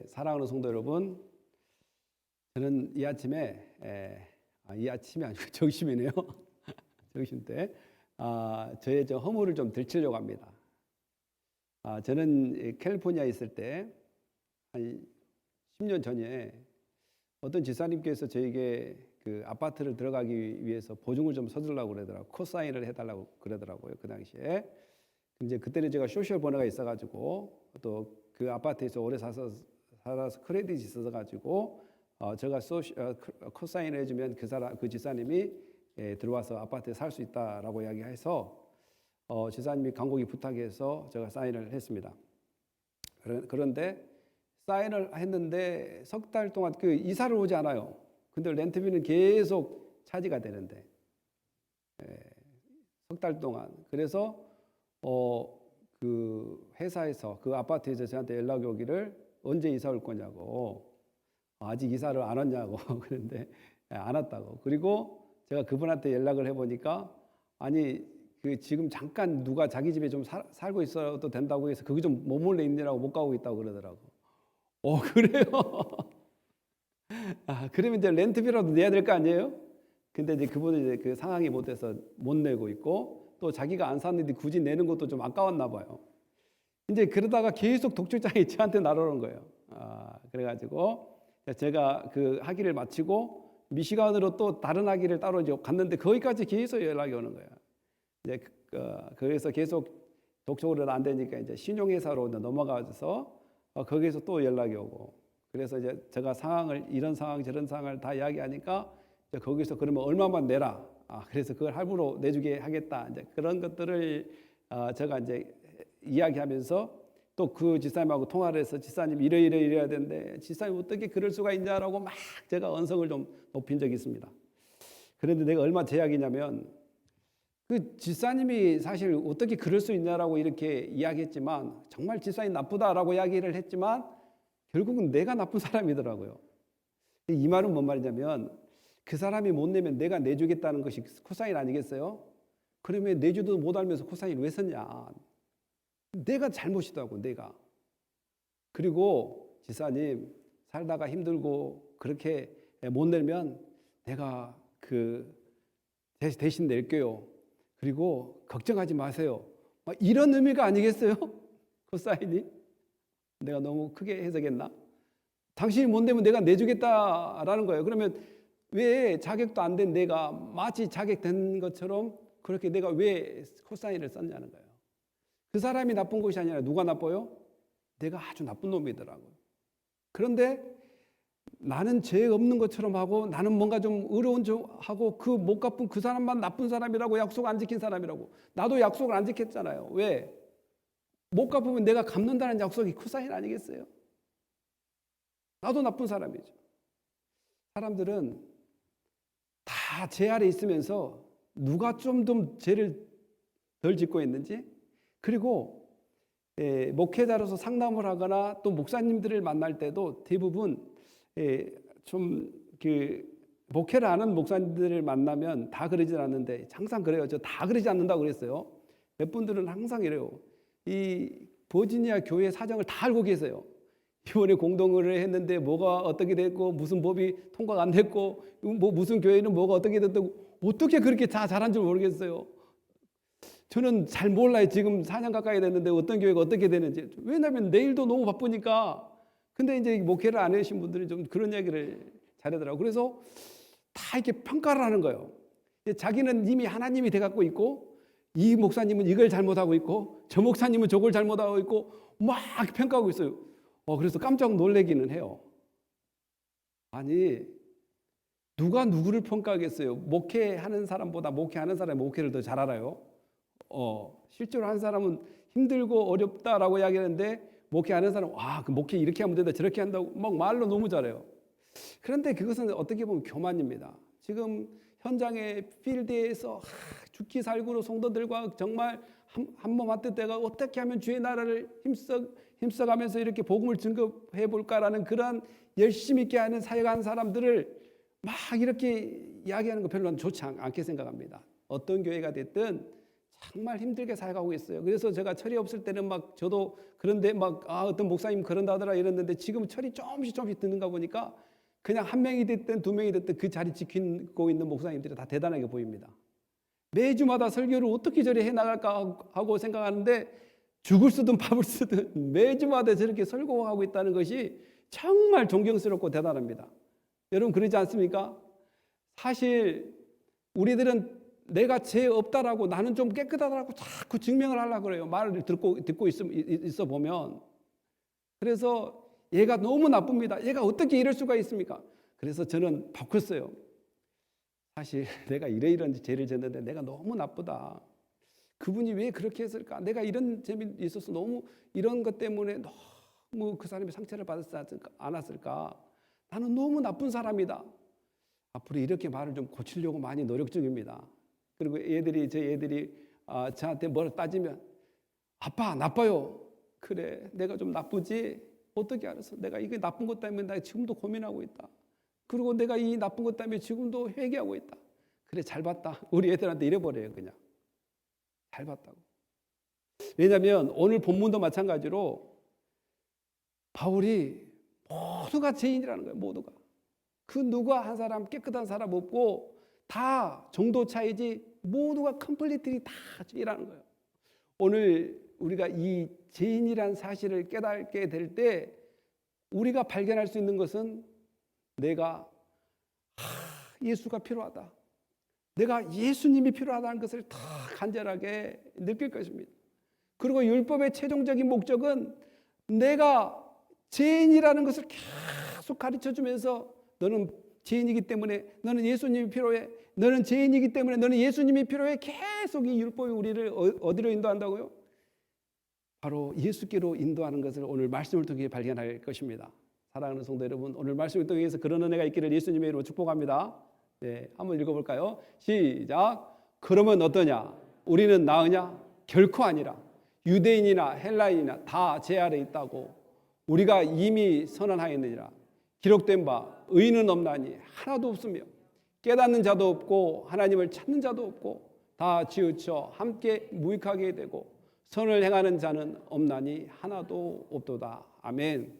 사랑하는 성도 여러분, 저는 이 아침에 이 아침이 아니고 점심이네요. 점심 때 저의 허물을 좀 들추려고 합니다. 저는 캘리포니아에 있을 때 한 10년 전에 어떤 지사님께서 저에게 그 아파트를 들어가기 위해서 보증을 좀 서주려고 그러더라고요. 코사인을 해달라고 그러더라고요. 그 당시에. 이제 그때는 제가 소셜 번호가 있어가지고 또 그 아파트에서 오래 살아서 크레딧이 있어가지고 제가 코사인을 해주면 그 지사님이 들어와서 아파트에 살 수 있다라고 이야기해서 지사님이 간곡히 부탁해서 제가 사인을 했습니다. 그런데 사인을 했는데 석 달 동안 그 이사를 오지 않아요. 근데 렌트비는 계속 차지가 되는데 석 달 동안. 그래서 그 회사에서 그 아파트에서 저한테 연락이 오기를 언제 이사 올 거냐고, 아직 이사를 안 왔냐고. 그런데 안 왔다고. 그리고 제가 그분한테 연락을 해보니까 아니 그 지금 잠깐 누가 자기 집에 좀 살고 있어도 된다고 해서 거기 좀 머물러 있느라고 못 가고 있다고 그러더라고. 그래요? 그러면 이제 렌트비라도 내야 될 거 아니에요? 근데 이제 그분은 이제 그 상황이 못해서 못 내고 있고, 또 자기가 안 샀는데 굳이 내는 것도 좀 아까웠나 봐요. 이제 그러다가 계속 독촉장이 저한테 날아오는 거예요. 그래가지고 제가 그 학위를 마치고 미시간으로 또 다른 학위를 따로 이제 갔는데 거기까지 계속 연락이 오는 거예요. 이제 그래서 계속 독촉으로 안 되니까 이제 신용회사로 넘어가서 거기에서 또 연락이 오고, 그래서 이제 제가 이런 상황 저런 상황을 다 이야기하니까 이제 거기서 그러면 얼마만 내라. 그래서 그걸 할부로 내주게 하겠다. 이제 그런 것들을 제가 이제 이야기하면서 또 그 지사님하고 통화를 해서 지사님 이래야 되는데 지사님 어떻게 그럴 수가 있냐라고 막 제가 언성을 좀 높인 적이 있습니다. 그런데 내가 얼마 제약이냐면 그 지사님이 사실 어떻게 그럴 수 있냐라고 이렇게 이야기했지만 정말 지사님 나쁘다라고 이야기를 했지만 결국은 내가 나쁜 사람이더라고요. 이 말은 뭔 말이냐면 그 사람이 못 내면 내가 내주겠다는 것이 코사인 아니겠어요? 그러면 내주도 못 알면서 코사인 왜 썼냐? 내가 잘못이다고, 내가. 그리고 지사님 살다가 힘들고 그렇게 못 내면 내가 대신 낼게요. 그리고 걱정하지 마세요. 이런 의미가 아니겠어요? 코사인이? 내가 너무 크게 해석했나? 당신이 못 내면 내가 내주겠다라는 거예요. 그러면 왜 자격도 안 된 내가 마치 자격된 것처럼 그렇게 내가 왜 코사인을 썼냐는 거예요. 그 사람이 나쁜 것이 아니라 누가 나빠요? 내가 아주 나쁜 놈이더라고요. 그런데 나는 죄 없는 것처럼 하고 나는 뭔가 좀 의로운 척 하고 그 못 갚은 그 사람만 나쁜 사람이라고, 약속 안 지킨 사람이라고. 나도 약속을 안 지켰잖아요. 왜? 못 갚으면 내가 갚는다는 약속이 코사인 아니겠어요? 나도 나쁜 사람이죠. 사람들은 다 죄 아래 있으면서 누가 좀 더 죄를 덜 짓고 있는지, 그리고 목회자로서 상담을 하거나 또 목사님들을 만날 때도 대부분 좀 목회를 하는 목사님들을 만나면 다 그러진 않는데 항상 그래요. 저 다 그러지 않는다고 그랬어요. 몇 분들은 항상 이래요. 이 버지니아 교회 사정을 다 알고 계세요. 이번에 공동을 했는데 뭐가 어떻게 됐고 무슨 법이 통과가 안 됐고 무슨 교회는 뭐가 어떻게 됐다고, 어떻게 그렇게 다 잘한 줄 모르겠어요. 저는 잘 몰라요. 지금 4년 가까이 됐는데 어떤 교회가 어떻게 되는지. 왜냐하면 내일도 너무 바쁘니까. 근데 이제 목회를 안 하신 분들은 좀 그런 얘기를 잘하더라고요. 그래서 다 이렇게 평가를 하는 거예요. 자기는 이미 하나님이 돼갖고 있고, 이 목사님은 이걸 잘못하고 있고, 저 목사님은 저걸 잘못하고 있고, 막 평가하고 있어요. 그래서 깜짝 놀라기는 해요. 아니, 누가 누구를 평가하겠어요? 목회하는 사람보다 목회하는 사람이 목회를 더 잘 알아요. 실제로 한 사람은 힘들고 어렵다라고 이야기하는데 목회하는 사람은 그 목회 이렇게 하면 된다 저렇게 한다고 막 말로 너무 잘해요. 그런데 그것은 어떻게 보면 교만입니다. 지금 현장의 필드에서 죽기 살구로 성도들과 정말 한 몸 한뜻 돼가 어떻게 하면 주의 나라를 힘써가면서 이렇게 복음을 증거해 볼까라는 그런 열심히 있게 하는 사역하는 사람들을 막 이렇게 이야기하는 거 별로 좋지 않게 생각합니다. 어떤 교회가 됐든 정말 힘들게 살아가고 있어요. 그래서 제가 철이 없을 때는 막 저도 그런데 막 어떤 목사님 그런다더라 이랬는데 지금 철이 조금씩 드는가 보니까 그냥 한 명이 됐든 두 명이 됐든 그 자리 지키고 있는 목사님들이 다 대단하게 보입니다. 매주마다 설교를 어떻게 저리 해나갈까 하고 생각하는데 죽을 쓰든 밥을 쓰든 매주마다 저렇게 설교하고 있다는 것이 정말 존경스럽고 대단합니다. 여러분 그러지 않습니까? 사실 우리들은 내가 죄 없다라고 나는 좀 깨끗하다라고 자꾸 증명을 하려고 그래요. 말을 듣고 있어 보면. 그래서 얘가 너무 나쁩니다. 얘가 어떻게 이럴 수가 있습니까? 그래서 저는 바꿨어요. 사실 내가 이런 죄를 졌는데 내가 너무 나쁘다. 그분이 왜 그렇게 했을까? 내가 이런 점이 있어서 너무 이런 것 때문에 너무 그 사람이 상처를 받았지 않았을까? 나는 너무 나쁜 사람이다. 앞으로 이렇게 말을 좀 고치려고 많이 노력 중입니다. 그리고 저희 애들이 저한테 뭘 따지면 아빠 나빠요. 그래 내가 좀 나쁘지? 어떻게 알았어? 내가 이게 나쁜 것 때문에 나 지금도 고민하고 있다. 그리고 내가 이 나쁜 것 때문에 지금도 회개하고 있다. 그래 잘 봤다. 우리 애들한테 이래버려요 그냥. 잘 봤다고. 왜냐하면 오늘 본문도 마찬가지로 바울이 모두가 죄인이라는 거예요. 모두가. 그 누가 한 사람 깨끗한 사람 없고 다 정도 차이지 모두가 컴플리트리 다 죄라는 거예요. 오늘 우리가 이 죄인이란 사실을 깨닫게 될 때 우리가 발견할 수 있는 것은 내가 예수가 필요하다. 내가 예수님이 필요하다는 것을 다 간절하게 느낄 것입니다. 그리고 율법의 최종적인 목적은 내가 죄인이라는 것을 계속 가르쳐주면서 너는 죄인이기 때문에 너는 예수님이 필요해. 너는 죄인이기 때문에 너는 예수님이 필요해. 계속 이 율법이 우리를 어디로 인도한다고요? 바로 예수께로 인도하는 것을 오늘 말씀을 통해 발견할 것입니다. 사랑하는 성도 여러분, 오늘 말씀을 통해서 그런 은혜가 있기를 예수님의 이름으로 축복합니다. 네, 한번 읽어볼까요? 시작. 그러면 어떠냐? 우리는 나으냐? 결코 아니라. 유대인이나 헬라인이나 다 제 아래 있다고 우리가 이미 선언하였느니라. 기록된 바 의인은 없나니 하나도 없으며 깨닫는 자도 없고 하나님을 찾는 자도 없고 다 치우쳐 함께 무익하게 되고 선을 행하는 자는 없나니 하나도 없도다. 아멘.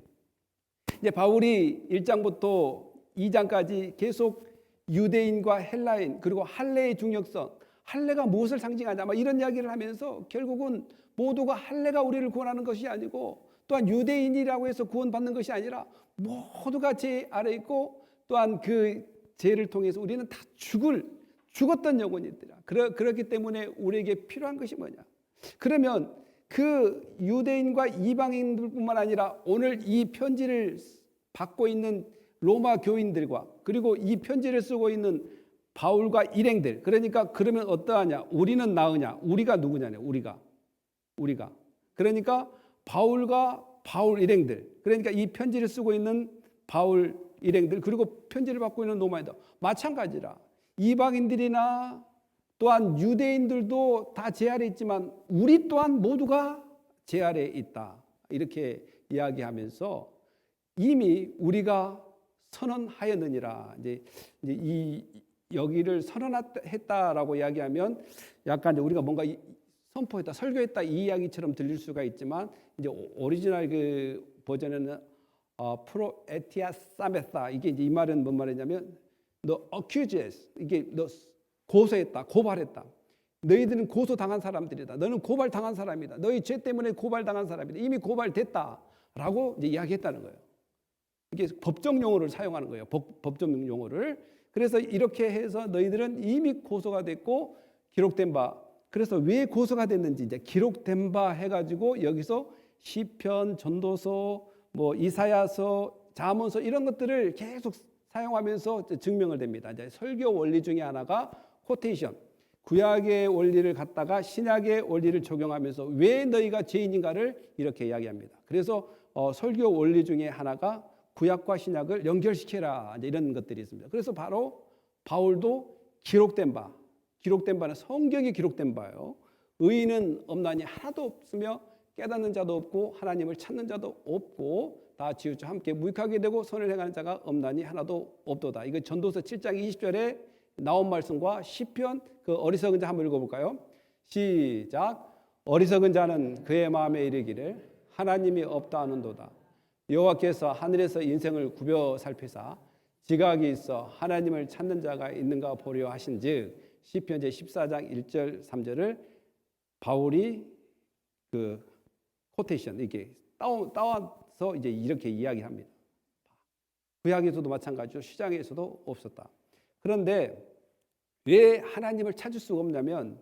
이제 바울이 1장부터 2장까지 계속 유대인과 헬라인 그리고 할례의 중요성, 할례가 무엇을 상징하냐 이런 이야기를 하면서 결국은 모두가 할례가 우리를 구원하는 것이 아니고 또한 유대인이라고 해서 구원받는 것이 아니라 모두가 죄 아래 있고 또한 그 죄를 통해서 우리는 다 죽었던 영혼이더라. 그렇기 때문에 우리에게 필요한 것이 뭐냐? 그러면 그 유대인과 이방인들뿐만 아니라 오늘 이 편지를 받고 있는 로마 교인들과 그리고 이 편지를 쓰고 있는 바울과 일행들, 그러니까 그러면 어떠하냐? 우리는 나으냐? 우리가 누구냐냐? 우리가 그러니까 바울과 바울 일행들, 그러니까 이 편지를 쓰고 있는 바울 일행들 그리고 편지를 받고 있는 로마인들 마찬가지라. 이방인들이나 또한 유대인들도 다 제 아래 있지만 우리 또한 모두가 제 아래 있다. 이렇게 이야기하면서 이미 우리가 선언하였느니라. 이제 이 여기를 선언했다라고 이야기하면 약간 우리가 뭔가 선포했다, 설교했다 이 이야기처럼 들릴 수가 있지만 이제 오리지널 그 버전에는 프로에티아 사메사 이게 이제 이 말은 뭔 말이냐면 너 accuses 이게 너 고소했다, 고발했다. 너희들은 고소당한 사람들이다. 너는 고발당한 사람이다. 너희 죄 때문에 고발당한 사람이다. 이미 고발됐다라고 이제 이야기했다는 거예요. 이게 법정 용어를 사용하는 거예요. 법정 용어를. 그래서 이렇게 해서 너희들은 이미 고소가 됐고 기록된 바. 그래서 왜 고소가 됐는지 이제 기록된 바 해가지고 여기서 시편, 전도서, 뭐 이사야서, 잠언서 이런 것들을 계속 사용하면서 증명을 됩니다. 이제 설교 원리 중에 하나가 코테이션. 구약의 원리를 갖다가 신약의 원리를 적용하면서 왜 너희가 죄인인가를 이렇게 이야기합니다. 그래서 설교 원리 중에 하나가 구약과 신약을 연결시켜라 이런 것들이 있습니다. 그래서 바로 바울도 기록된 바는 성경에 기록된 바예요. 의인은 없나니 하나도 없으며 깨닫는 자도 없고 하나님을 찾는 자도 없고 다 지우쳐 함께 무익하게 되고 선을 행하는 자가 없나니 하나도 없도다. 이거 전도서 7장 20절에 나온 말씀과 시편 그 어리석은 자 한번 읽어볼까요? 시작. 어리석은 자는 그의 마음에 이르기를 하나님이 없다 하는도다. 여호와께서 하늘에서 인생을 굽여 살피사 지각이 있어 하나님을 찾는 자가 있는가 보려 하신즉. 시편 제 14장 1절 3절을 바울이 그 코테이션 이게 따와서 이제 이렇게 이야기합니다. 구약에서도 마찬가지죠. 시장에서도 없었다. 그런데 왜 하나님을 찾을 수가 없냐면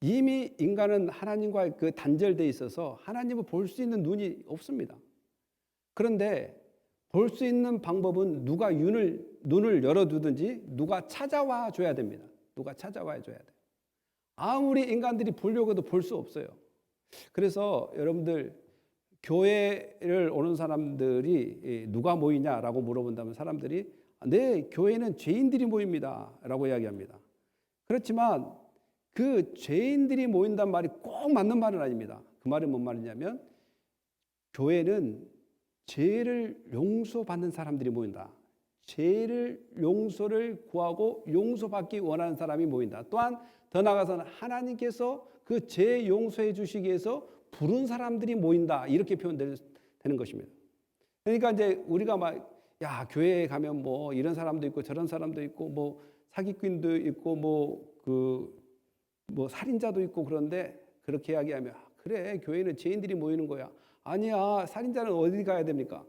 이미 인간은 하나님과 그 단절되어 있어서 하나님을 볼 수 있는 눈이 없습니다. 그런데 볼 수 있는 방법은 누가 눈을 열어두든지 누가 찾아와 줘야 됩니다. 누가 찾아와 줘야 돼요. 아무리 인간들이 보려고 해도 볼 수 없어요. 그래서 여러분들 교회를 오는 사람들이 누가 모이냐라고 물어본다면 사람들이 네, 교회는 죄인들이 모입니다 라고 이야기합니다. 그렇지만 그 죄인들이 모인단 말이 꼭 맞는 말은 아닙니다. 그 말은 뭔 말이냐면 교회는 죄를 용서받는 사람들이 모인다. 죄를 용서를 구하고 용서받기 원하는 사람이 모인다. 또한 더 나아가서는 하나님께서 그 죄 용서해 주시기 위해서 부른 사람들이 모인다. 이렇게 표현되는 것입니다. 그러니까 이제 우리가 막 야, 교회에 가면 뭐 이런 사람도 있고 저런 사람도 있고 뭐 사기꾼도 있고 뭐 살인자도 있고 그런데 그렇게 이야기하면 그래, 교회는 죄인들이 모이는 거야. 아니야, 살인자는 어디 가야 됩니까?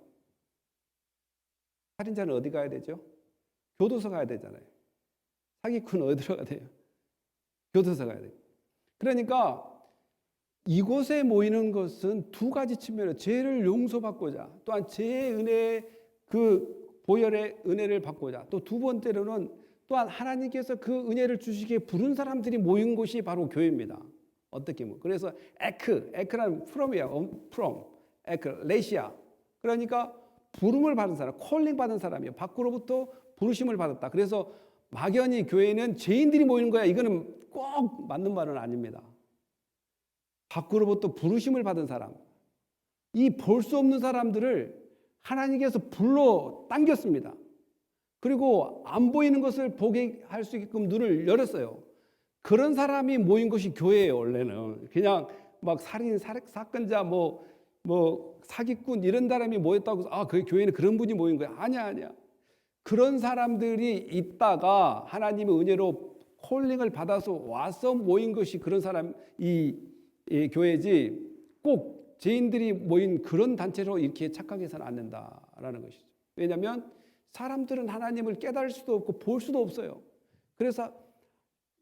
살인자는 어디 가야 되죠? 교도소 가야 되잖아요. 사기꾼은 어디로 가야 돼요? 교도소 가야 돼요. 그러니까 이곳에 모이는 것은 두 가지 측면으로 죄를 용서받고자 또한 죄의 은혜 그 보혈의 은혜를 받고자 또 두 번째로는 또한 하나님께서 그 은혜를 주시기에 부른 사람들이 모인 곳이 바로 교회입니다. 어떻게 보면 그래서 에크라는 from이야. 레시아 그러니까 부름을 받은 사람, 콜링 받은 사람이에요. 밖으로부터 부르심을 받았다. 그래서 막연히 교회는 죄인들이 모이는 거야. 이거는 꼭 맞는 말은 아닙니다. 밖으로부터 부르심을 받은 사람, 이 볼 수 없는 사람들을 하나님께서 불러 당겼습니다. 그리고 안 보이는 것을 보게 할 수 있게끔 눈을 열었어요. 그런 사람이 모인 것이 교회예요. 원래는 그냥 막 살인 사건자 뭐 사기꾼 이런 사람이 모였다고 해서 그 교회는 그런 분이 모인 거야. 아니야. 그런 사람들이 있다가 하나님의 은혜로 콜링을 받아서 와서 모인 것이 그런 사람 이 교회지 꼭 죄인들이 모인 그런 단체로 이렇게 착각해서는 안 된다라는 것이죠. 왜냐하면 사람들은 하나님을 깨달을 수도 없고 볼 수도 없어요. 그래서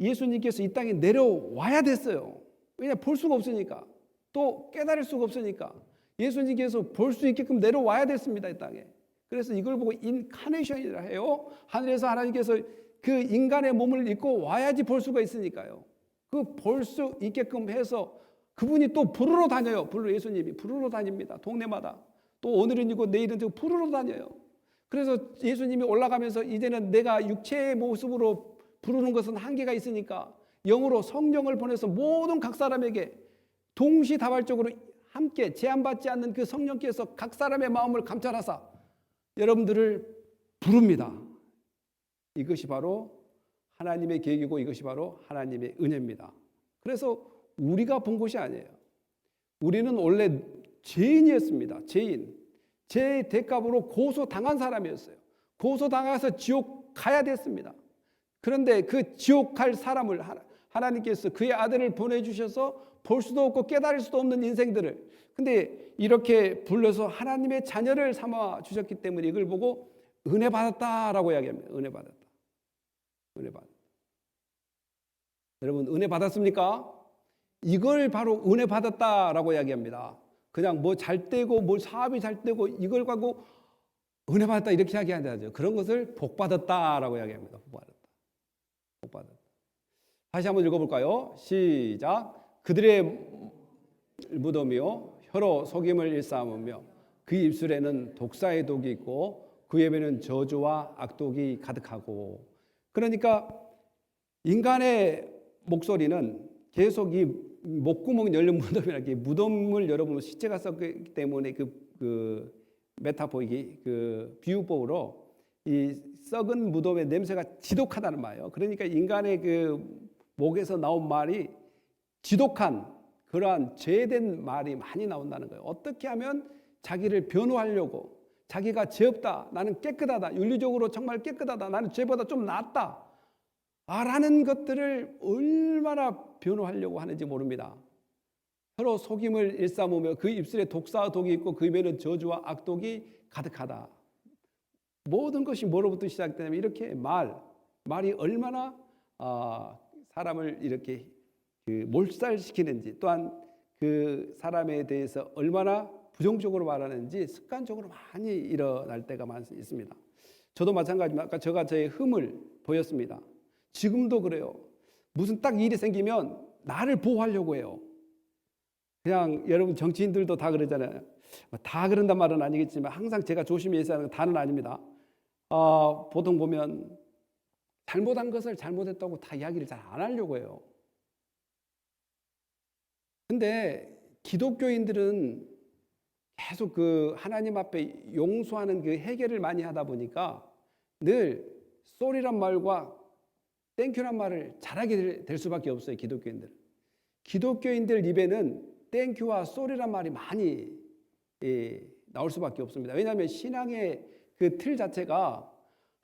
예수님께서 이 땅에 내려와야 됐어요. 왜냐 볼 수가 없으니까 또 깨달을 수가 없으니까 예수님께서 볼 수 있게끔 내려와야 됐습니다. 이 땅에. 그래서 이걸 보고 인카네이션이라 해요. 하늘에서 하나님께서 그 인간의 몸을 입고 와야지 볼 수가 있으니까요. 그 볼 수 있게끔 해서 그분이 또 부르러 다녀요. 예수님이 부르러 다닙니다. 동네마다. 또 오늘은 이고 내일은 저 부르러 다녀요. 그래서 예수님이 올라가면서 이제는 내가 육체의 모습으로 부르는 것은 한계가 있으니까 영으로 성령을 보내서 모든 각 사람에게 동시다발적으로 함께 제한받지 않는 그 성령께서 각 사람의 마음을 감찰하사 여러분들을 부릅니다. 이것이 바로 하나님의 계획이고 이것이 바로 하나님의 은혜입니다. 그래서 우리가 본 것이 아니에요. 우리는 원래 죄인이었습니다. 죄의 대가로 고소당한 사람이었어요. 고소당해서 지옥 가야 됐습니다. 그런데 그 지옥 갈 사람을 하나님께서 그의 아들을 보내주셔서 볼 수도 없고 깨달을 수도 없는 인생들을 근데 이렇게 불러서 하나님의 자녀를 삼아 주셨기 때문에 이걸 보고 은혜 받았다라고 이야기합니다. 은혜 받았다. 여러분 은혜 받았습니까? 이걸 바로 은혜 받았다라고 이야기합니다. 그냥 뭐 잘 되고 뭐 사업이 잘 되고 이걸 갖고 은혜 받았다 이렇게 이야기하지 않죠. 그런 것을 복 받았다라고 이야기합니다. 복 받았다. 다시 한번 읽어볼까요? 시작. 그들의 무덤이요 혀로 속임을 일삼으며 그 입술에는 독사의 독이 있고 그 입에는 저주와 악독이 가득하고. 그러니까 인간의 목소리는 계속 이 목구멍 열린 무덤이라는 게 무덤을 열어보면 시체가 썩기 때문에 그 메타포이기 그 비유법으로 이 썩은 무덤의 냄새가 지독하다는 말이에요. 그러니까 인간의 그 목에서 나온 말이 지독한 그러한 죄된 말이 많이 나온다는 거예요. 어떻게 하면 자기를 변호하려고, 자기가 죄 없다, 나는 깨끗하다, 윤리적으로 정말 깨끗하다, 나는 죄보다 좀 낫다 라는 것들을 얼마나 변호하려고 하는지 모릅니다. 서로 속임을 일삼으며 그 입술에 독사와 독이 있고 그 입에는 저주와 악독이 가득하다. 모든 것이 뭐로부터 시작되냐면 이렇게 말이 얼마나 사람을 이렇게 몰살시키는지, 또한 그 사람에 대해서 얼마나 부정적으로 말하는지 습관적으로 많이 일어날 때가 있습니다. 저도 마찬가지지만 아까 제가 저의 흠을 보였습니다. 지금도 그래요. 무슨 딱 일이 생기면 나를 보호하려고 해요. 그냥 여러분 정치인들도 다 그러잖아요. 다 그런단 말은 아니겠지만 항상 제가 조심해서 하는 건 다는 아닙니다. 보통 보면 잘못한 것을 잘못했다고 다 이야기를 잘 안 하려고 해요. 근데 기독교인들은 계속 그 하나님 앞에 용서하는 그 해결을 많이 하다 보니까 늘 쏘리란 말과 땡큐란 말을 잘하게 될 수밖에 없어요. 기독교인들 입에는 땡큐와 쏘리란 말이 많이 나올 수밖에 없습니다. 왜냐하면 신앙의 그 틀 자체가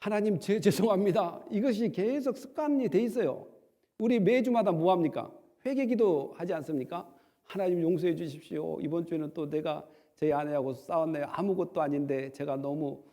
하나님 죄송합니다. 이것이 계속 습관이 돼 있어요. 우리 매주마다 뭐 합니까? 회개기도 하지 않습니까? 하나님 용서해 주십시오. 이번 주에는 또 내가 저희 아내하고 싸웠네요. 아무것도 아닌데 제가 너무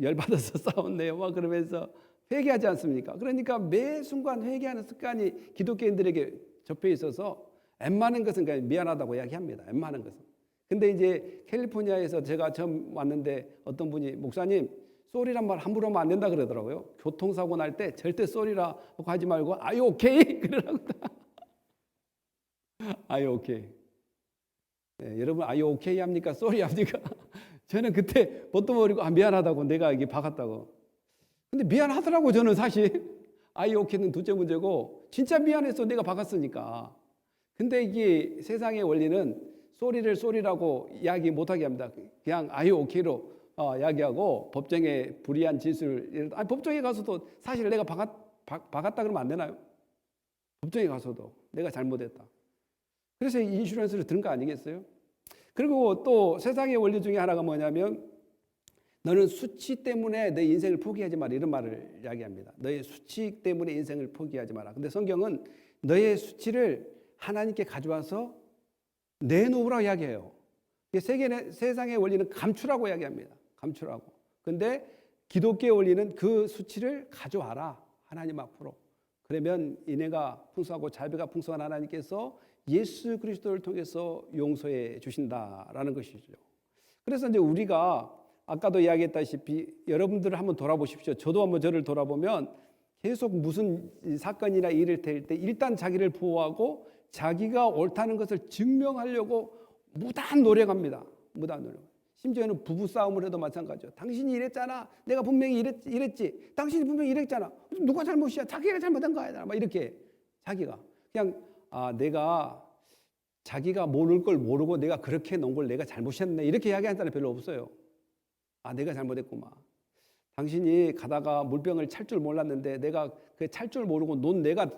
열받아서 싸웠네요. 막 그러면서 회개하지 않습니까? 그러니까 매 순간 회개하는 습관이 기독교인들에게 접해 있어서 웬만한 것은 그냥 미안하다고 이야기합니다. 웬만한 것은. 근데 이제 캘리포니아에서 제가 처음 왔는데 어떤 분이 목사님 쏘리란 말 함부로 하면 안 된다 그러더라고요. 교통사고 날 때 절대 쏘리라고 하지 말고 아유 오케이 그러라고. 아유 오케이. 네, 여러분 아유 오케이 합니까? 쏘리 합니까? 저는 그때 뭣도 모르고 미안하다고 내가 이게 박았다고. 근데 미안하더라고 저는 사실. 아유 오케이는 둘째 문제고 진짜 미안해서 내가 박았으니까. 근데 이게 세상의 원리는 쏘리라고 이야기 못하게 합니다. 그냥 아유 오케이로 이야기하고 법정에 불이한 진술을 법정에 가서도 사실 내가 박았다 그러면 안 되나요? 법정에 가서도 내가 잘못했다. 그래서 인슈런스를 들은 거 아니겠어요? 그리고 또 세상의 원리 중에 하나가 뭐냐면 너는 수치 때문에 내 인생을 포기하지 마라 이런 말을 이야기합니다. 너의 수치 때문에 인생을 포기하지 마라. 근데 성경은 너의 수치를 하나님께 가져와서 내놓으라고 이야기해요. 세상의 원리는 감추라고 이야기합니다. 감추라고. 근데 기독교의 원리는 그 수치를 가져와라. 하나님 앞으로. 그러면 인애가 풍성하고 자비가 풍성한 하나님께서 예수 그리스도를 통해서 용서해 주신다라는 것이죠. 그래서 이제 우리가 아까도 이야기했다시피 여러분들을 한번 돌아보십시오. 저도 한번 저를 돌아보면 계속 무슨 사건이나 일을 될 때 일단 자기를 보호하고 자기가 옳다는 것을 증명하려고 무단 노력합니다. 무단 노력. 심지어는 부부싸움을 해도 마찬가지죠. 당신이 이랬잖아. 내가 분명히 이랬지. 당신이 분명히 이랬잖아. 누가 잘못이야? 자기가 잘못한 거야. 막 이렇게 자기가 그냥 내가 자기가 모를 걸 모르고 내가 그렇게 놓은 걸 내가 잘못했네. 이렇게 이야기하는 사람이 별로 없어요. 내가 잘못했구만. 당신이 가다가 물병을 찰 줄 몰랐는데 내가 그 찰 줄 모르고 논 내가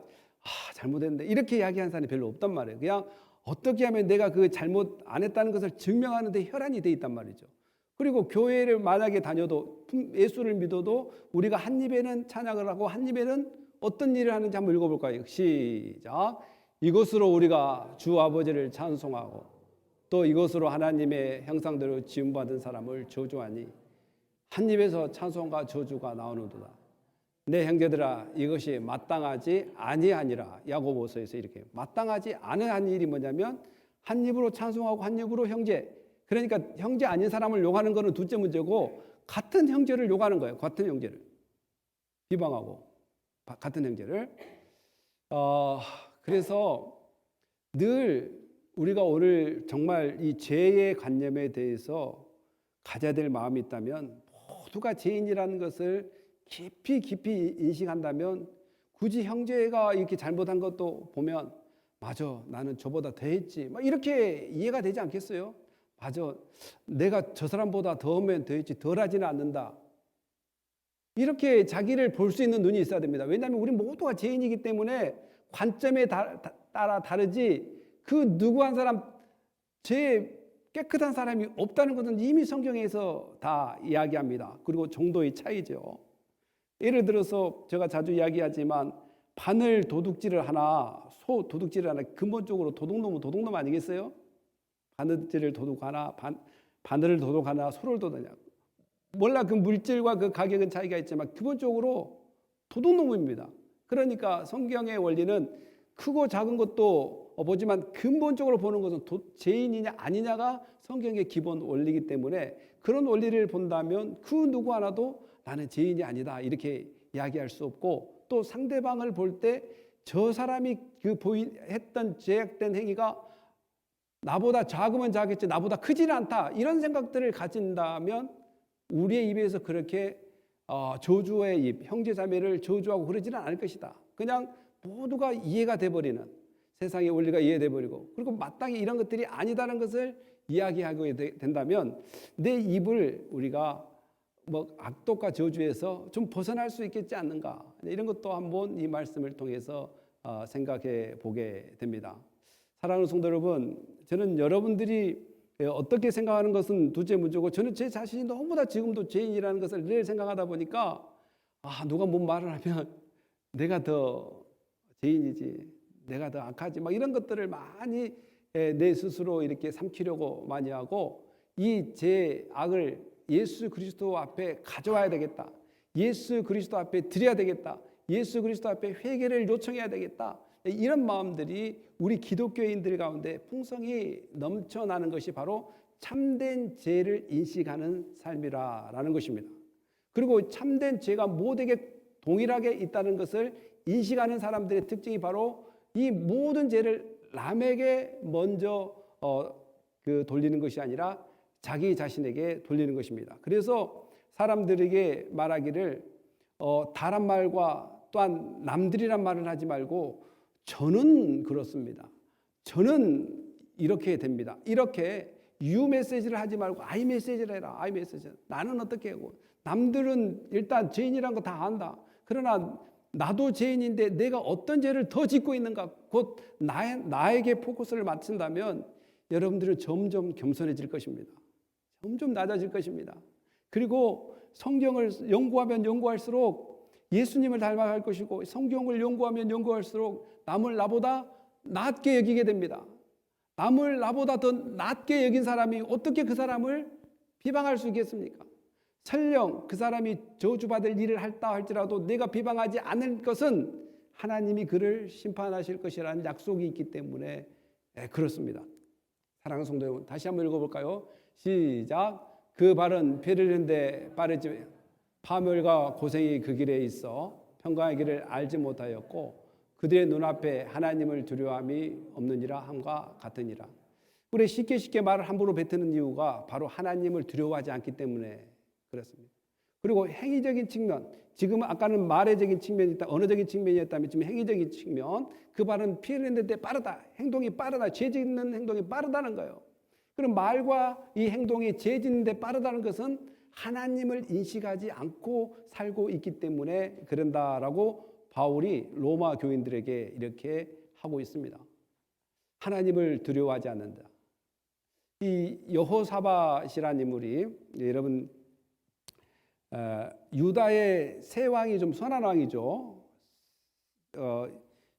잘못했는데 이렇게 이야기하는 사람이 별로 없단 말이에요. 그냥 어떻게 하면 내가 그 잘못 안 했다는 것을 증명하는 데 혈안이 돼 있단 말이죠. 그리고 교회를 만약에 다녀도 예수를 믿어도 우리가 한 입에는 찬양을 하고 한 입에는 어떤 일을 하는지 한번 읽어볼까요? 시작. 이것으로 우리가 주 아버지를 찬송하고 또 이것으로 하나님의 형상대로 지음받은 사람을 저주하니 한 입에서 찬송과 저주가 나오는도다. 내 형제들아 이것이 마땅하지 아니하니라. 야고보서에서 이렇게 마땅하지 않은 일이 뭐냐면 한 입으로 찬송하고 한 입으로 형제. 그러니까 형제 아닌 사람을 욕하는 거는 둘째 문제고 같은 형제를 욕하는 거예요. 같은 형제를 비방하고 같은 형제를. 그래서 늘 우리가 오늘 정말 이 죄의 관념에 대해서 가져야 될 마음이 있다면 모두가 죄인이라는 것을 깊이 인식한다면 굳이 형제가 이렇게 잘못한 것도 보면 맞아 나는 저보다 더 했지 막 이렇게 이해가 되지 않겠어요? 맞아 내가 저 사람보다 더 하면 더 했지 덜 하지는 않는다. 이렇게 자기를 볼 수 있는 눈이 있어야 됩니다. 왜냐하면 우리 모두가 죄인이기 때문에 관점에 따라 다르지 그 누구 한 사람 죄 깨끗한 사람이 없다는 것은 이미 성경에서 다 이야기합니다. 그리고 정도의 차이죠. 예를 들어서 제가 자주 이야기하지만 바늘 도둑질을 하나 소 도둑질을 하나 근본적으로 도둑놈은 도둑놈 아니겠어요? 바늘을 도둑하나 바늘을 도둑하나 소를 도둑하냐 몰라 그 물질과 그 가격은 차이가 있지만 기본적으로 도둑놈입니다. 그러니까 성경의 원리는 크고 작은 것도 보지만 근본적으로 보는 것은 죄인이냐 아니냐가 성경의 기본 원리이기 때문에 그런 원리를 본다면 그 누구 하나도 나는 죄인이 아니다 이렇게 이야기할 수 없고 또 상대방을 볼 때 저 사람이 했던 죄악된 행위가 나보다 작으면 작겠지 나보다 크지는 않다 이런 생각들을 가진다면 우리의 입에서 그렇게 저주의 입, 형제자매를 저주하고 그러지는 않을 것이다. 그냥 모두가 이해가 돼버리는 세상의 원리가 이해돼 버리고 그리고 마땅히 이런 것들이 아니다는 것을 이야기하게 된다면 내 입을 우리가 악독과 저주에서 좀 벗어날 수 있겠지 않는가 이런 것도 한번 이 말씀을 통해서 생각해 보게 됩니다. 사랑하는 성도 여러분, 저는 여러분들이 어떻게 생각하는 것은 둘째 문제고 저는 제 자신이 너무나 지금도 죄인이라는 것을 늘 생각하다 보니까 누가 뭔 말을 하면 내가 더 죄인이지 내가 더 악하지 이런 것들을 많이 내 스스로 이렇게 삼키려고 많이 하고 이 제 악을 예수 그리스도 앞에 가져와야 되겠다. 예수 그리스도 앞에 드려야 되겠다. 예수 그리스도 앞에 회개를 요청해야 되겠다. 이런 마음들이 우리 기독교인들 가운데 풍성히 넘쳐나는 것이 바로 참된 죄를 인식하는 삶이라는 것입니다. 그리고 참된 죄가 모두에게 동일하게 있다는 것을 인식하는 사람들의 특징이 바로 이 모든 죄를 남에게 먼저 돌리는 것이 아니라 자기 자신에게 돌리는 것입니다. 그래서 사람들에게 말하기를 다란 말과 또한 남들이란 말을 하지 말고 저는 그렇습니다. 저는 이렇게 됩니다. 이렇게 유 메시지를 하지 말고 아이 메시지를 해라. 아이 메시지. 나는 어떻게 하고 남들은 일단 죄인이란 거 다 안다. 그러나 나도 죄인인데 내가 어떤 죄를 더 짓고 있는가 곧 나에게 포커스를 맞춘다면 여러분들은 점점 겸손해질 것입니다. 점점 낮아질 것입니다. 그리고 성경을 연구하면 연구할수록 예수님을 닮아갈 것이고 성경을 연구하면 연구할수록 남을 나보다 낮게 여기게 됩니다. 남을 나보다 더 낮게 여긴 사람이 어떻게 그 사람을 비방할 수 있겠습니까? 설령 그 사람이 저주받을 일을 했다 할지라도 내가 비방하지 않을 것은 하나님이 그를 심판하실 것이라는 약속이 있기 때문에 그렇습니다. 사랑하는 성도 여러분, 다시 한번 읽어볼까요? 시작. 그 발은 피를 흘리는데 빠르지 파멸과 고생이 그 길에 있어 평강의 길을 알지 못하였고 그들의 눈앞에 하나님을 두려움이 없느니라 함과 같으니라. 우리 쉽게 말을 함부로 뱉는 이유가 바로 하나님을 두려워하지 않기 때문에 그렇습니다. 그리고 행위적인 측면, 지금은 아까는 말의적인 측면이 있다, 언어적인 측면이었다면 지금 행위적인 측면, 그 발은 피를 흘리는데 빠르다, 행동이 빠르다, 죄 짓는 행동이 빠르다는 거예요. 그럼 말과 이 행동이 죄 짓는데 빠르다는 것은 하나님을 인식하지 않고 살고 있기 때문에 그런다라고 바울이 로마 교인들에게 이렇게 하고 있습니다. 하나님을 두려워하지 않는다. 이 여호사밧이라는 인물이 여러분 유다의 세 왕이 좀 선한 왕이죠.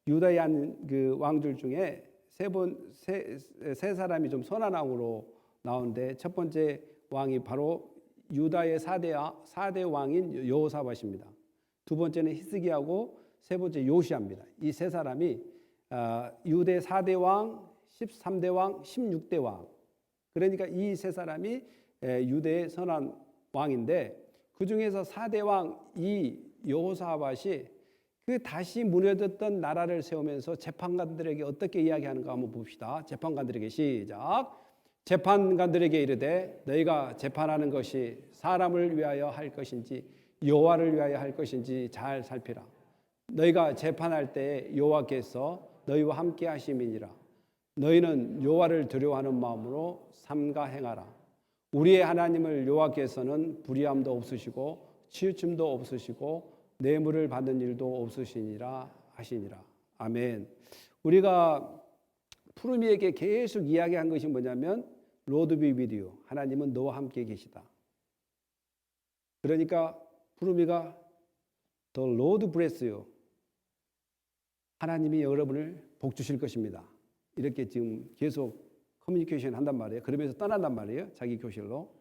유다의 한 그 왕들 중에 세 사람이 좀 선한 왕으로 나오는데 첫 번째 왕이 바로 유다의 4대 왕인 여호사밧입니다. 두 번째는 히스기야고 세 번째 요시야입니다. 이 세 사람이 유대 4대 왕, 13대 왕, 16대 왕. 그러니까 이 세 사람이 유대의 선한 왕인데 그 중에서 4대 왕 이 여호사밧이 그 다시 무너졌던 나라를 세우면서 재판관들에게 어떻게 이야기하는가 한번 봅시다. 재판관들에게 시작. 재판관들에게 이르되 너희가 재판하는 것이 사람을 위하여 할 것인지 여호와를 위하여 할 것인지 잘 살피라. 너희가 재판할 때 여호와께서 너희와 함께 하심이니라. 너희는 여호와를 두려워하는 마음으로 삼가 행하라. 우리의 하나님을 여호와께서는 불의함도 없으시고 치우침도 없으시고 뇌물을 받는 일도 없으시니라 하시니라. 아멘. 우리가 푸르미에게 계속 이야기한 것이 뭐냐면 Lord be with you. 하나님은 너와 함께 계시다. 그러니까 푸르미가 The Lord bless you. 하나님이 여러분을 복 주실 것입니다. 이렇게 지금 계속 커뮤니케이션 한단 말이에요. 그러면서 떠난단 말이에요. 자기 교실로.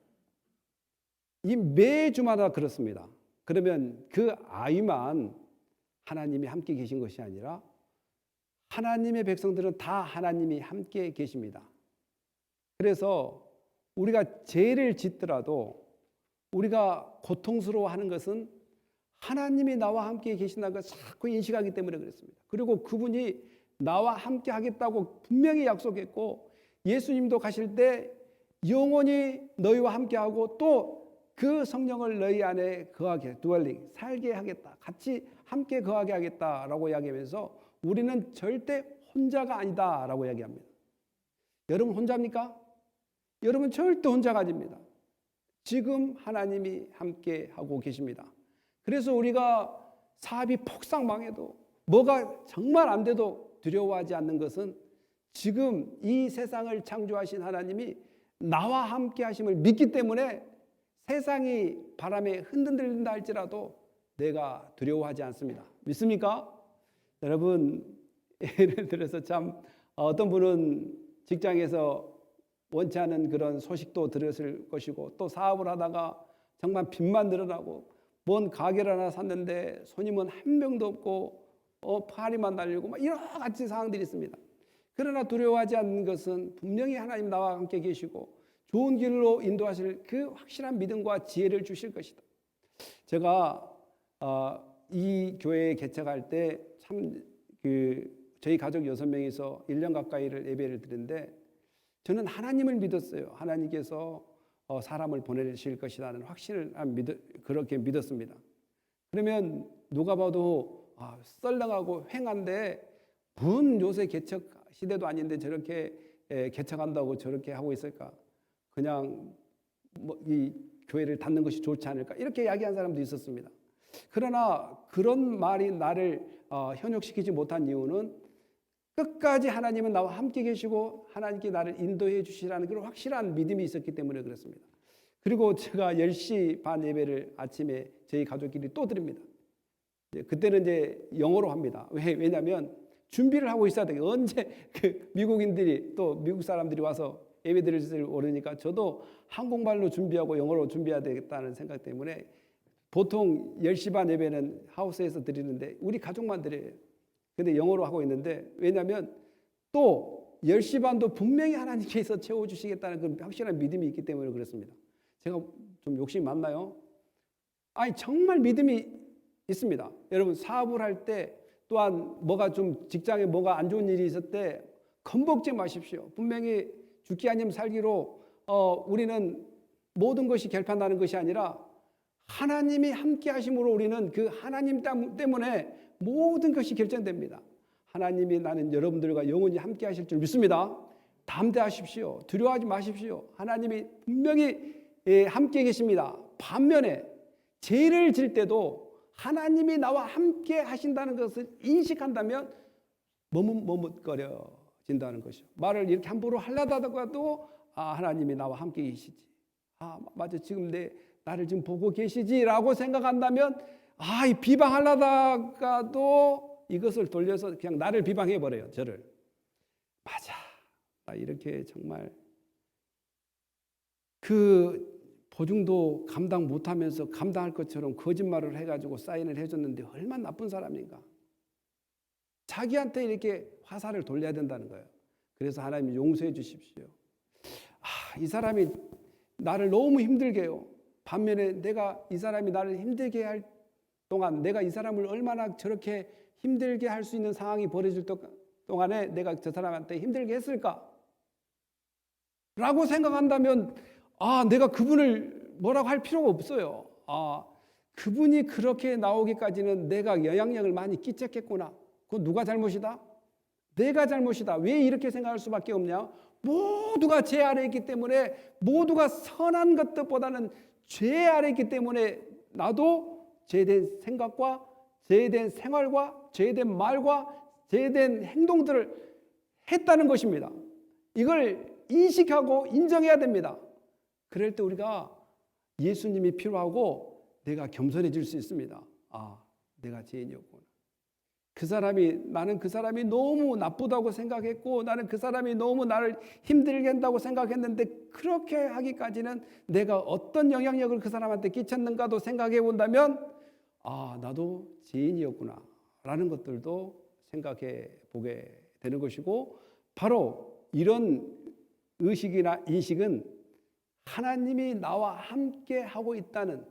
이 매주마다 그렇습니다. 그러면 그 아이만 하나님이 함께 계신 것이 아니라 하나님의 백성들은 다 하나님이 함께 계십니다. 그래서 우리가 죄를 짓더라도 우리가 고통스러워하는 것은 하나님이 나와 함께 계신다는 걸 자꾸 인식하기 때문에 그렇습니다. 그리고 그분이 나와 함께 하겠다고 분명히 약속했고 예수님도 가실 때 영원히 너희와 함께하고 또 그 성령을 너희 안에 거하게 dwelling 살게 하겠다. 같이 함께 거하게 하겠다라고 이야기하면서 우리는 절대 혼자가 아니다라고 이야기합니다. 여러분 혼자입니까? 여러분 절대 혼자가 아닙니다. 지금 하나님이 함께 하고 계십니다. 그래서 우리가 사업이 폭삭 망해도 뭐가 정말 안 돼도 두려워하지 않는 것은 지금 이 세상을 창조하신 하나님이 나와 함께 하심을 믿기 때문에 세상이 바람에 흔들린다 할지라도 내가 두려워하지 않습니다. 믿습니까? 여러분 예를 들어서 참 어떤 분은 직장에서 원치 않은 그런 소식도 들었을 것이고 또 사업을 하다가 정말 빚만 늘어나고 뭔 가게를 하나 샀는데 손님은 한 명도 없고 파리만 날리고 막 여러 가지 상황들이 있습니다. 그러나 두려워하지 않는 것은 분명히 하나님 나와 함께 계시고 좋은 길로 인도하실 그 확실한 믿음과 지혜를 주실 것이다. 제가 이 교회에 개척할 때 참 저희 가족 6명이서 1년 가까이를 예배를 드렸는데 저는 하나님을 믿었어요. 하나님께서 사람을 보내실 것이라는 확신을 그렇게 믿었습니다. 그러면 누가 봐도 썰렁하고 횡한데 무슨 요새 개척 시대도 아닌데 저렇게 개척한다고 저렇게 하고 있을까? 그냥 이 교회를 닫는 것이 좋지 않을까? 이렇게 이야기한 사람도 있었습니다. 그러나 그런 말이 나를 현혹시키지 못한 이유는 끝까지 하나님은 나와 함께 계시고 하나님께 나를 인도해 주시라는 그런 확실한 믿음이 있었기 때문에 그렇습니다. 그리고 제가 10시 반 예배를 아침에 저희 가족끼리 또 드립니다. 그때는 이제 영어로 합니다. 왜냐하면 준비를 하고 있어야 돼요. 언제 그 미국인들이 또 미국 사람들이 와서 예배 드릴 줄 모르니까 저도 한국말로 준비하고 영어로 준비해야 되겠다는 생각 때문에 보통 10시 반 예배는 하우스에서 드리는데 우리 가족만 드려요. 근데 영어로 하고 있는데 왜냐하면 또 10시 반도 분명히 하나님께서 채워주시겠다는 그 확실한 믿음이 있기 때문에 그렇습니다. 제가 좀 욕심이 많나요? 아니 정말 믿음이 있습니다. 여러분 사업을 할 때 또한 뭐가 좀 직장에 뭐가 안 좋은 일이 있을 때 겁먹지 마십시오. 분명히 죽기 아니면 살기로 우리는 모든 것이 결판나는 것이 아니라 하나님이 함께 하심으로 우리는 그 하나님 때문에 모든 것이 결정됩니다. 하나님이 나는 여러분들과 영원히 함께 하실 줄 믿습니다. 담대하십시오. 두려워하지 마십시오. 하나님이 분명히 함께 계십니다. 반면에 죄를 질 때도 하나님이 나와 함께 하신다는 것을 인식한다면 머뭇거려진다는 것이죠. 말을 이렇게 함부로 하려다가도 하나님이 나와 함께 계시지. 맞아 지금 나를 지금 보고 계시지라고 생각한다면 이 비방하려다가도 이것을 돌려서 그냥 나를 비방해버려요. 저를. 맞아. 이렇게 정말 그 보증도 감당 못하면서 감당할 것처럼 거짓말을 해가지고 사인을 해줬는데 얼마나 나쁜 사람인가. 자기한테 이렇게 화살을 돌려야 된다는 거예요. 그래서 하나님 용서해 주십시오. 이 사람이 나를 너무 힘들게 해요. 반면에 내가 이 사람이 나를 힘들게 할 동안 내가 이 사람을 얼마나 저렇게 힘들게 할 수 있는 상황이 벌어질 동안에 내가 저 사람한테 힘들게 했을까? 라고 생각한다면 내가 그분을 뭐라고 할 필요가 없어요. 그분이 그렇게 나오기까지는 내가 영향력을 많이 끼쳤겠구나. 그건 누가 잘못이다? 내가 잘못이다. 왜 이렇게 생각할 수밖에 없냐? 모두가 죄 아래 있기 때문에 모두가 선한 것들보다는 죄 아래 있기 때문에 나도 죄된 생각과 죄된 생활과 죄된 말과 제된 행동들을 했다는 것입니다. 이걸 인식하고 인정해야 됩니다. 그럴 때 우리가 예수님이 필요하고 내가 겸손해질 수 있습니다. 아, 내가 죄인이었구나. 나는 그 사람이 너무 나쁘다고 생각했고, 나는 그 사람이 너무 나를 힘들게 한다고 생각했는데, 그렇게 하기까지는 내가 어떤 영향력을 그 사람한테 끼쳤는가도 생각해 본다면, 아, 나도 죄인이었구나 라는 것들도 생각해 보게 되는 것이고, 바로 이런 의식이나 인식은 하나님이 나와 함께 하고 있다는,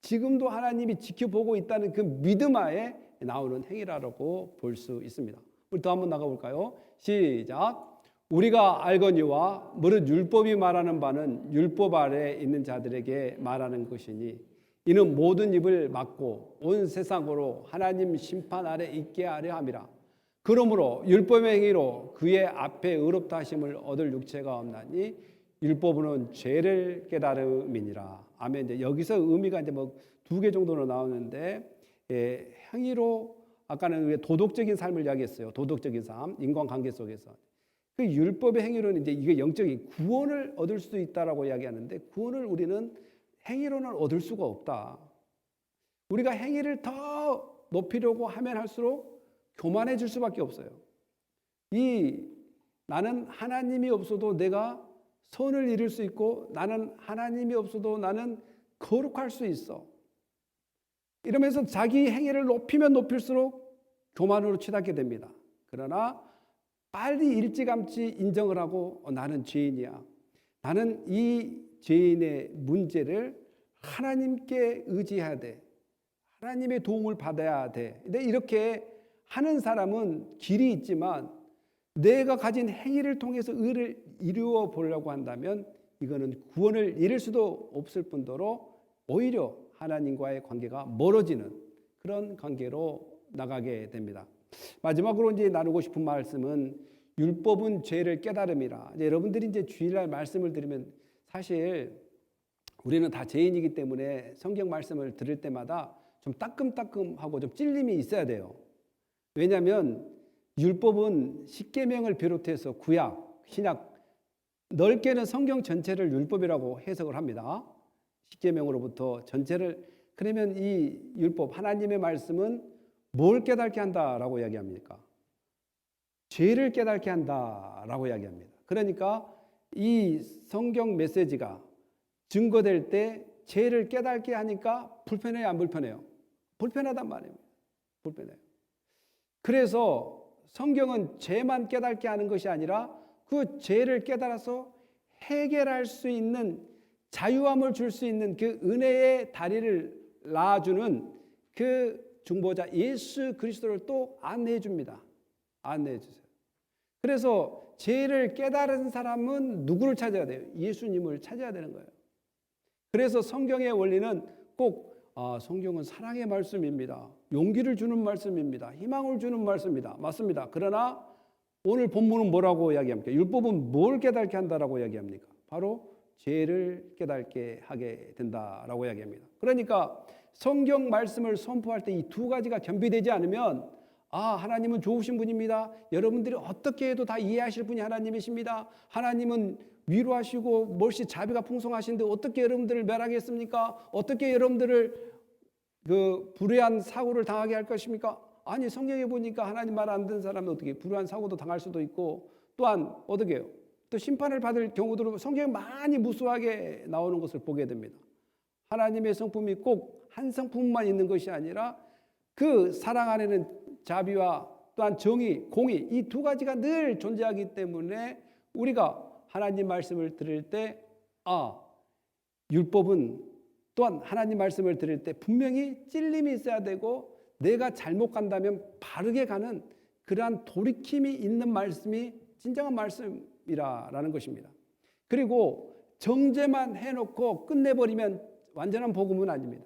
지금도 하나님이 지켜보고 있다는 그 믿음 하에 나오는 행위라고 볼 수 있습니다. 우리 더 한번 나가볼까요? 시작. 우리가 알거니와 무릇 율법이 말하는 바는 율법 아래 있는 자들에게 말하는 것이니 이는 모든 입을 막고 온 세상으로 하나님 심판 아래 있게 하려 함이라. 그러므로 율법의 행위로 그의 앞에 의롭다 하심을 얻을 육체가 없나니 율법은 죄를 깨달음이니라. 아멘. 이제 여기서 의미가 이제 뭐 2개 정도로 나오는데, 행위로 아까는 왜 도덕적인 삶을 이야기했어요. 도덕적인 삶, 인간관계 속에서. 그 율법의 행위로는 이제 이게 영적인 구원을 얻을 수 있다라고 이야기하는데, 구원을 우리는 행위로는 얻을 수가 없다. 우리가 행위를 더 높이려고 하면 할수록 교만해질 수밖에 없어요. 나는 하나님이 없어도 내가 선을 이룰 수 있고, 나는 하나님이 없어도 나는 거룩할 수 있어. 이러면서 자기 행위를 높이면 높일수록 교만으로 치닫게 됩니다. 그러나 빨리 일찌감치 인정을 하고 나는 죄인이야. 나는 이 죄인의 문제를 하나님께 의지해야 돼. 하나님의 도움을 받아야 돼. 근데 이렇게 하는 사람은 길이 있지만 내가 가진 행위를 통해서 의를 이루어 보려고 한다면 이거는 구원을 이룰 수도 없을 뿐더러 오히려 하나님과의 관계가 멀어지는 그런 관계로 나가게 됩니다. 마지막으로 이제 나누고 싶은 말씀은 율법은 죄를 깨달음이라. 여러분들이 이제 주일날 말씀을 들으면 사실 우리는 다 죄인이기 때문에 성경 말씀을 들을 때마다 좀 따끔따끔하고 좀 찔림이 있어야 돼요. 왜냐하면 율법은 십계명을 비롯해서 구약, 신약, 넓게는 성경 전체를 율법이라고 해석을 합니다. 십계명으로부터 전체를. 그러면 이 율법, 하나님의 말씀은 뭘 깨닫게 한다라고 이야기합니까? 죄를 깨닫게 한다라고 이야기합니다. 그러니까 이 성경 메시지가 증거될 때 죄를 깨닫게 하니까 불편해요, 안 불편해요? 불편하단 말입니다. 불편해요. 그래서 성경은 죄만 깨닫게 하는 것이 아니라 그 죄를 깨달아서 해결할 수 있는, 자유함을 줄 수 있는 그 은혜의 다리를 놔주는 그 중보자 예수 그리스도를 또 안내해 줍니다. 안내해 주세요. 그래서 죄를 깨달은 사람은 누구를 찾아야 돼요? 예수님을 찾아야 되는 거예요. 그래서 성경의 원리는 꼭 성경은 사랑의 말씀입니다. 용기를 주는 말씀입니다. 희망을 주는 말씀입니다. 맞습니다. 그러나 오늘 본문은 뭐라고 이야기합니까? 율법은 뭘 깨닫게 한다라고 이야기합니까? 바로 죄를 깨닫게 하게 된다라고 이야기합니다. 그러니까 성경 말씀을 선포할 때 이 2가지가 겸비되지 않으면 하나님은 좋으신 분입니다. 여러분들이 어떻게 해도 다 이해하실 분이 하나님이십니다. 하나님은 위로하시고 몹시 자비가 풍성하신데 어떻게 여러분들을 멸하겠습니까? 어떻게 여러분들을 그 불의한 사고를 당하게 할 것입니까? 아니, 성경에 보니까 하나님 말 안 듣는 사람은 어떻게 불의한 사고도 당할 수도 있고, 또한 어떻게 해요? 또 심판을 받을 경우도 성경에 많이 무수하게 나오는 것을 보게 됩니다. 하나님의 성품이 꼭 한 성품만 있는 것이 아니라 그 사랑 안에는 자비와 또한 정의, 공의, 이 2가지가 늘 존재하기 때문에 우리가 하나님 말씀을 들을 때 율법은 또한 하나님 말씀을 들을 때 분명히 찔림이 있어야 되고, 내가 잘못 간다면 바르게 가는 그러한 돌이킴이 있는 말씀이 진정한 말씀이라는 것입니다. 그리고 정죄만 해놓고 끝내버리면 완전한 복음은 아닙니다.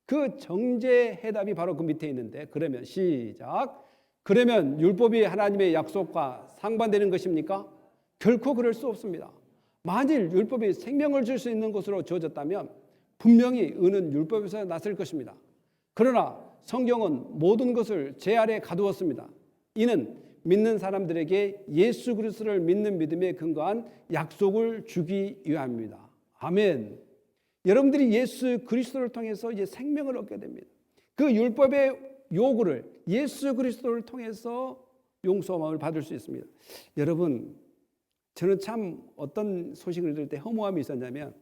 그 정죄 해답이 바로 그 밑에 있는데, 그러면 시작. 그러면 율법이 하나님의 약속과 상반되는 것입니까? 결코 그럴 수 없습니다. 만일 율법이 생명을 줄 수 있는 것으로 주어졌다면 분명히 의는 율법에서 났을 것입니다. 그러나 성경은 모든 것을 죄 아래 가두었습니다. 이는 믿는 사람들에게 예수 그리스도를 믿는 믿음에 근거한 약속을 주기 위함입니다. 아멘. 여러분들이 예수 그리스도를 통해서 이제 생명을 얻게 됩니다. 그 율법의 요구를 예수 그리스도를 통해서 용서함을 받을 수 있습니다. 여러분, 저는 참 어떤 소식을 들을 때 허무함이 있었냐면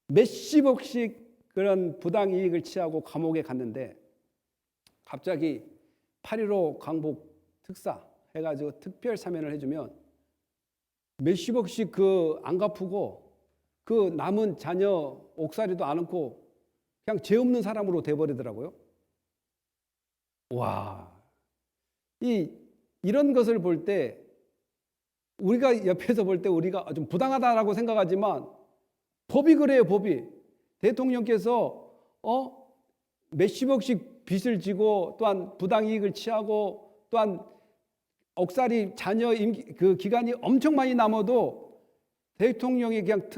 몇십억씩 그런 부당 이익을 취하고 감옥에 갔는데 갑자기 8.15 광복 특사 해가지고 특별 사면을 해주면 몇십억씩 그 안 갚고 그 남은 자녀 옥살이도 안 않고 그냥 죄 없는 사람으로 돼버리더라고요. 와, 이런 것을 볼 때 우리가 옆에서 볼 때 우리가 좀 부당하다라고 생각하지만 법이 그래요. 법이 대통령께서 몇십억씩 빚을 지고 또한 부당이익을 취하고 또한 옥살이 자녀 그 기간이 엄청 많이 남아도 대통령이 그냥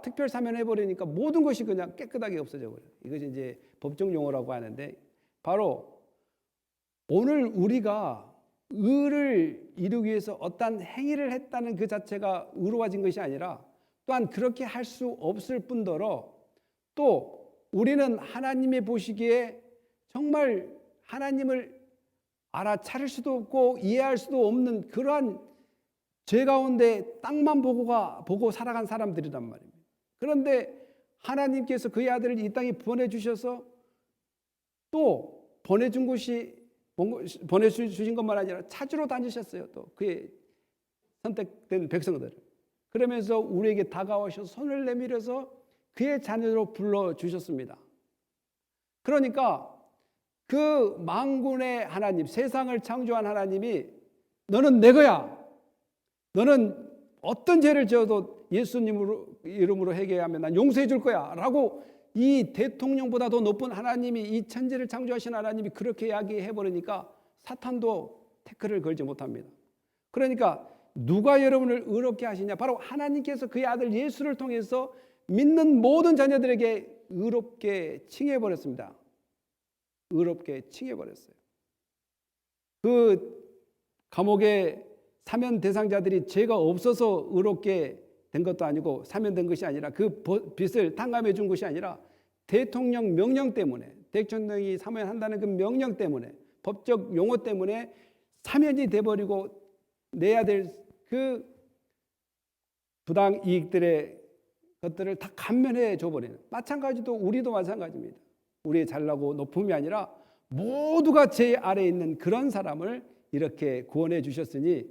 특별 사면해 버리니까 모든 것이 그냥 깨끗하게 없어져 버려요. 이것이 이제 법정 용어라고 하는데 바로 오늘 우리가 의를 이루기 위해서 어떠한 행위를 했다는 그 자체가 의로워진 것이 아니라 또한 그렇게 할 수 없을 뿐더러 또 우리는 하나님의 보시기에 정말 하나님을 알아차릴 수도 없고 이해할 수도 없는 그러한 죄 가운데 땅만 보고 살아간 사람들이란 말입니다. 그런데 하나님께서 그의 아들을 이 땅에 보내주셔서 또 보내주신 것만 아니라 찾으러 다니셨어요. 또 그의 선택된 백성들을. 그러면서 우리에게 다가오셔서 손을 내밀어서 그의 자녀로 불러주셨습니다. 그러니까 그 만군의 하나님, 세상을 창조한 하나님이 너는 내 거야. 너는 어떤 죄를 지어도 예수님 이름으로 회개하면 난 용서해 줄 거야. 라고 이 대통령보다 더 높은 하나님이 이 천지를 창조하신 하나님이 그렇게 이야기해 버리니까 사탄도 태클을 걸지 못합니다. 그러니까 누가 여러분을 의롭게 하시냐? 바로 하나님께서 그의 아들 예수를 통해서 믿는 모든 자녀들에게 의롭게 칭해 버렸습니다. 의롭게 칭해 버렸어요. 그 감옥에 사면 대상자들이 죄가 없어서 의롭게 된 것도 아니고 사면된 것이 아니라 그 빚을 탕감해 준 것이 아니라 대통령 명령 때문에 대통령이 사면한다는 그 명령 때문에 법적 용어 때문에 사면이 돼버리고 내야 될 그 부당 이익들의 것들을 다 감면해 줘버리는 마찬가지도 우리도 마찬가지입니다. 우리의 잘나고 높음이 아니라 모두가 제 아래에 있는 그런 사람을 이렇게 구원해 주셨으니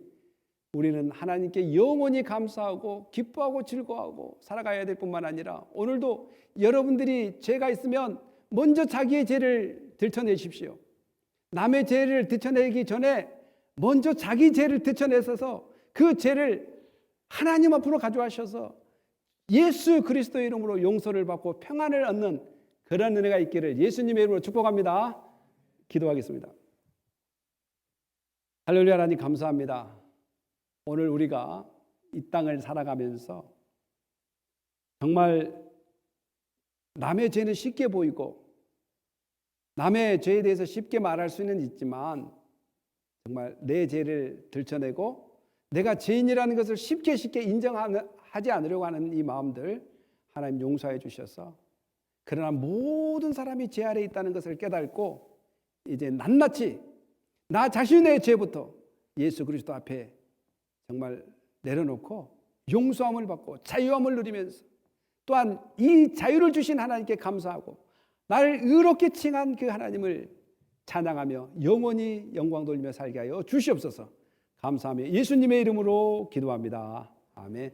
우리는 하나님께 영원히 감사하고 기뻐하고 즐거워하고 살아가야 될 뿐만 아니라 오늘도 여러분들이 죄가 있으면 먼저 자기의 죄를 들춰내십시오. 남의 죄를 들춰내기 전에 먼저 자기 죄를 들춰내서 그 죄를 하나님 앞으로 가져가셔서 예수 그리스도의 이름으로 용서를 받고 평안을 얻는 그런 은혜가 있기를 예수님의 이름으로 축복합니다. 기도하겠습니다. 할렐루야. 하나님 감사합니다. 오늘 우리가 이 땅을 살아가면서 정말 남의 죄는 쉽게 보이고 남의 죄에 대해서 쉽게 말할 수는 있지만 정말 내 죄를 들춰내고 내가 죄인이라는 것을 쉽게 인정하지 않으려고 하는 이 마음들 하나님 용서해 주셔서 그러나 모든 사람이 죄 아래에 있다는 것을 깨닫고 이제 낱낱이 나 자신의 죄부터 예수 그리스도 앞에 정말 내려놓고 용서함을 받고 자유함을 누리면서 또한 이 자유를 주신 하나님께 감사하고 나를 의롭게 칭한 그 하나님을 찬양하며 영원히 영광 돌리며 살게 하여 주시옵소서. 감사하며 예수님의 이름으로 기도합니다. 아멘.